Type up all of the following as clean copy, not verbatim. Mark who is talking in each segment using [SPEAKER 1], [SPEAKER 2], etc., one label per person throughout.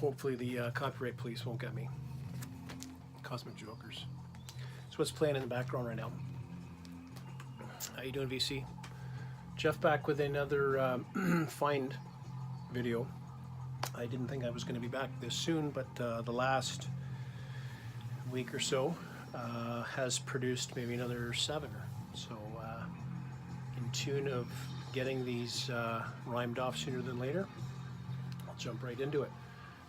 [SPEAKER 1] Hopefully the copyright police won't get me. Cosmic Jokers. That's what's playing in the background right now. How you doing, VC? Jeff back with another find video. I didn't think I was going to be back this soon, but the last week or so has produced maybe another 7 or so, in tune of getting these rhymed off sooner than later. I'll jump right into it.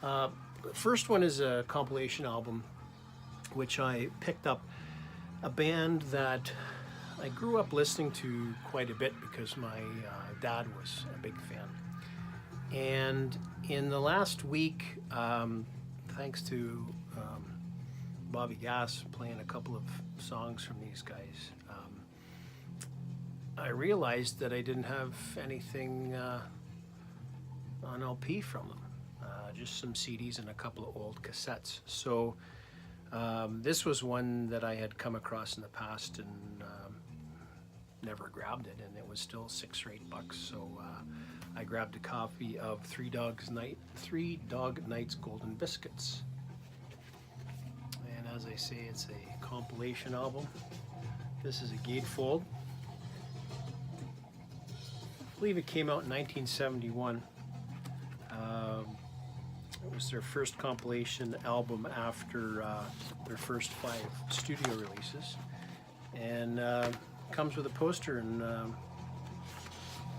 [SPEAKER 1] The first one is a compilation album which I picked up, a band that I grew up listening to quite a bit because my dad was a big fan. And in the last week, thanks to Bobby Gass playing a couple of songs from these guys, I realized that I didn't have anything on LP from them, just some CDs and a couple of old cassettes. So this was one that I had come across in the past and never grabbed it, and it was still $6 or $8. So I grabbed a copy of Three Dog Night's Golden Biscuits. And as I say, it's a compilation album. This is a gatefold. I believe it came out in 1971. It was their first compilation album after their first 5 studio releases. And comes with a poster, and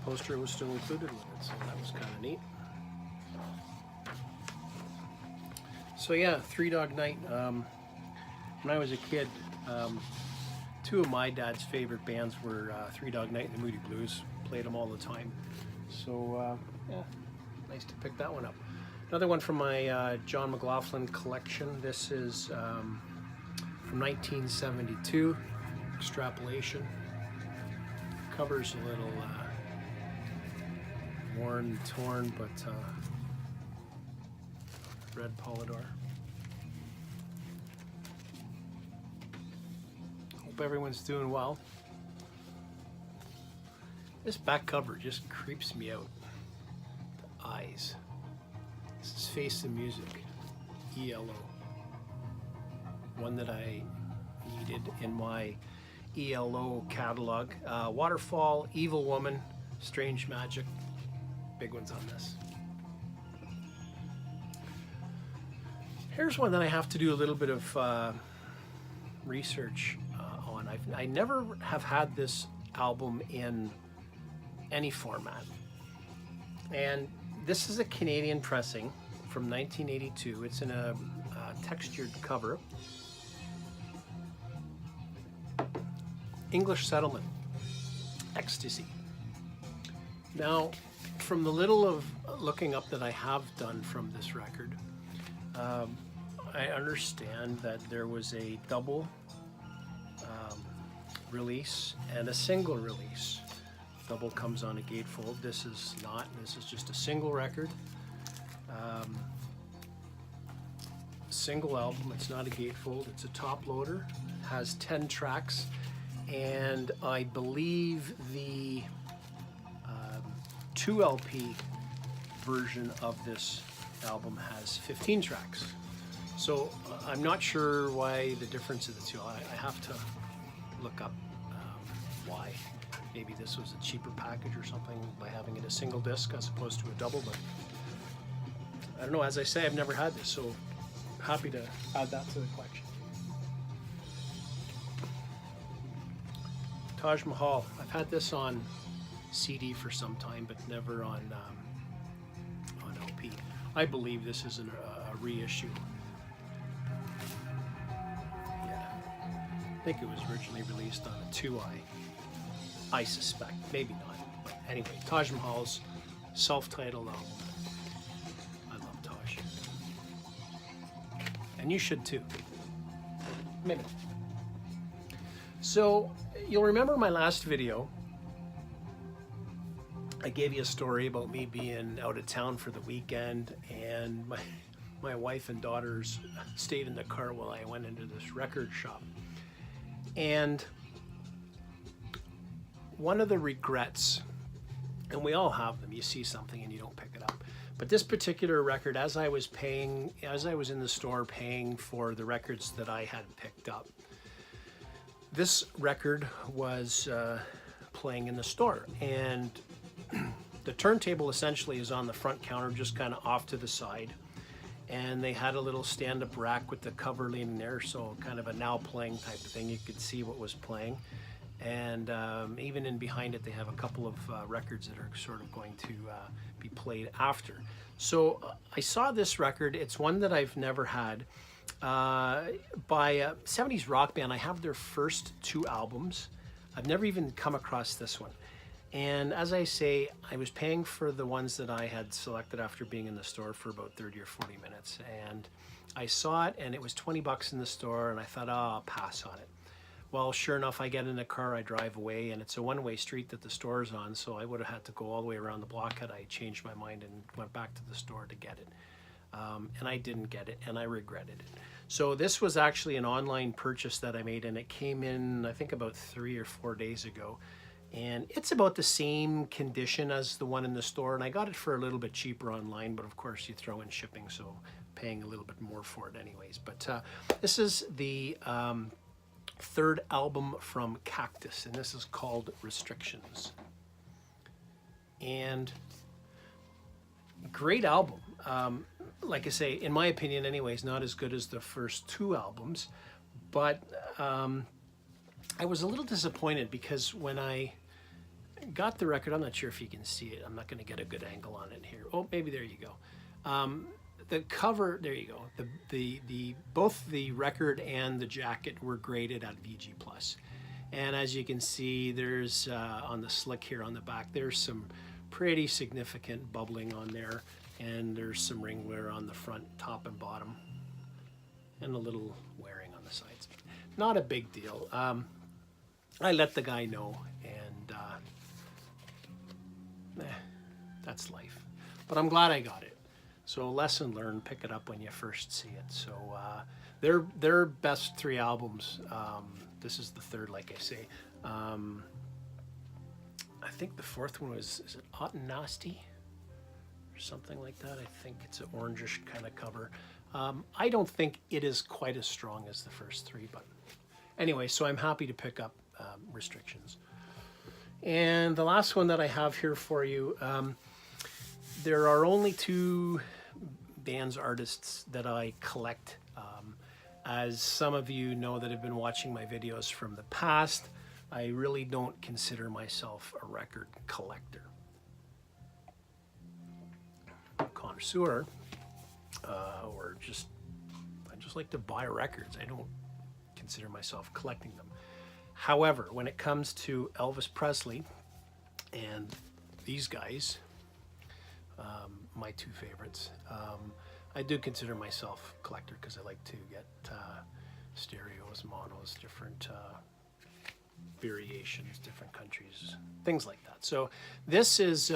[SPEAKER 1] poster was still included with it, so that was kind of neat. So yeah, Three Dog Night. When I was a kid, 2 of my dad's favorite bands were Three Dog Night and the Moody Blues. Played them all the time. So yeah, nice to pick that one up. Another one from my John McLaughlin collection. This is from 1972, Extrapolation. Cover's a little worn, torn, but red Polydor. Hope everyone's doing well. This back cover just creeps me out. The eyes. This is Face the Music, ELO. One that I needed in my ELO catalog. Waterfall, Evil Woman, Strange Magic. Big ones on this. Here's one that I have to do a little bit of research on. I never have had this album in any format. And this is a Canadian pressing from 1982. It's in a textured cover. English Settlement, Ecstasy. Now, from the little of looking up that I have done from this record, I understand that there was a double release and a single release. Double comes on a gatefold. This is not. This is just a single record. Single album. It's not a gatefold. It's a top loader. Has 10 tracks. And I believe the 2LP version of this album has 15 tracks. So I'm not sure why the difference of the two. I have to look up why. Maybe this was a cheaper package or something by having it a single disc as opposed to a double, but I don't know. As I say, I've never had this, so happy to add that to the collection. Taj Mahal. I've had this on CD for some time, but never on LP. I believe this is a reissue. Yeah, I think it was originally released on a 2i. I suspect, maybe not. But anyway, Taj Mahal's self-titled album. I love Taj, and you should too. Maybe. So you'll remember my last video. I gave you a story about me being out of town for the weekend, and my wife and daughters stayed in the car while I went into this record shop. And one of the regrets, and we all have them, you see something and you don't pick it up, But this particular record, as I was in the store paying for the records that I had picked up, this record was playing in the store, and the turntable essentially is on the front counter, just kind of off to the side, and they had a little stand-up rack with the cover leaning there, so kind of a now playing type of thing. You could see what was playing, and even in behind it they have a couple of records that are sort of going to be played after. So I saw this record. It's one that I've never had, by a 70s rock band. I have their first 2 albums. I've never even come across this one. And as I say, I was paying for the ones that I had selected after being in the store for about 30 or 40 minutes. And I saw it, and it was 20 bucks in the store, and I thought, oh, I'll pass on it. Well, sure enough, I get in the car, I drive away, and it's a one-way street that the store is on, so I would have had to go all the way around the block had I changed my mind and went back to the store to get it. And I didn't get it, and I regretted it. So this was actually an online purchase that I made, and it came in, I think, about 3 or 4 days ago. And it's about the same condition as the one in the store, and I got it for a little bit cheaper online, but of course you throw in shipping, so paying a little bit more for it anyways. But this is the 3rd album from Cactus, and this is called Restrictions. And great album. Like I say, in my opinion anyways, not as good as the first 2 albums, but I was a little disappointed because when I got the record, I'm not sure if you can see it, I'm not going to get a good angle on it here. Oh, maybe there you go. The cover, there you go. Both the record and the jacket were graded at VG+. And as you can see, there's on the slick here on the back, there's some pretty significant bubbling on there, and there's some ring wear on the front, top and bottom, and a little wearing on the sides. Not a big deal. I let the guy know, and that's life. But I'm glad I got it. So lesson learned, pick it up when you first see it. So their best 3 albums, this is the 3rd, like I say. I think the 4th one was, is it Hot and Nasty? Or something like that. I think it's an orangish kind of cover. I don't think it is quite as strong as the first 3, but anyway, so I'm happy to pick up Restrictions. And the last one that I have here for you, there are only 2 bands, artists that I collect. As some of you know that have been watching my videos from the past, I really don't consider myself a record collector. Connoisseur, or just, I just like to buy records. I don't consider myself collecting them. However, when it comes to Elvis Presley and these guys, my 2 favorites, I do consider myself a collector because I like to get stereos, monos, different variations, different countries, things like that. So this is,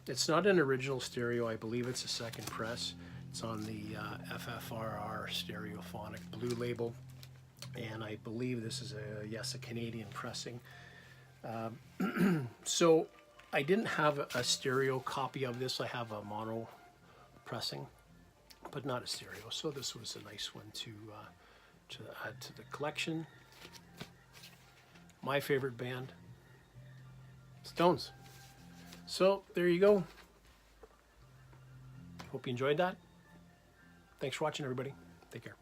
[SPEAKER 1] it's not an original stereo. I believe it's a second press. It's on the FFRR Stereophonic Blue label. And I believe this is a Canadian pressing. So I didn't have a stereo copy of this. I have a mono pressing, but not a stereo. So this was a nice one to add to the collection. My favorite band, Stones. So there you go. Hope you enjoyed that. Thanks for watching, everybody. Take care.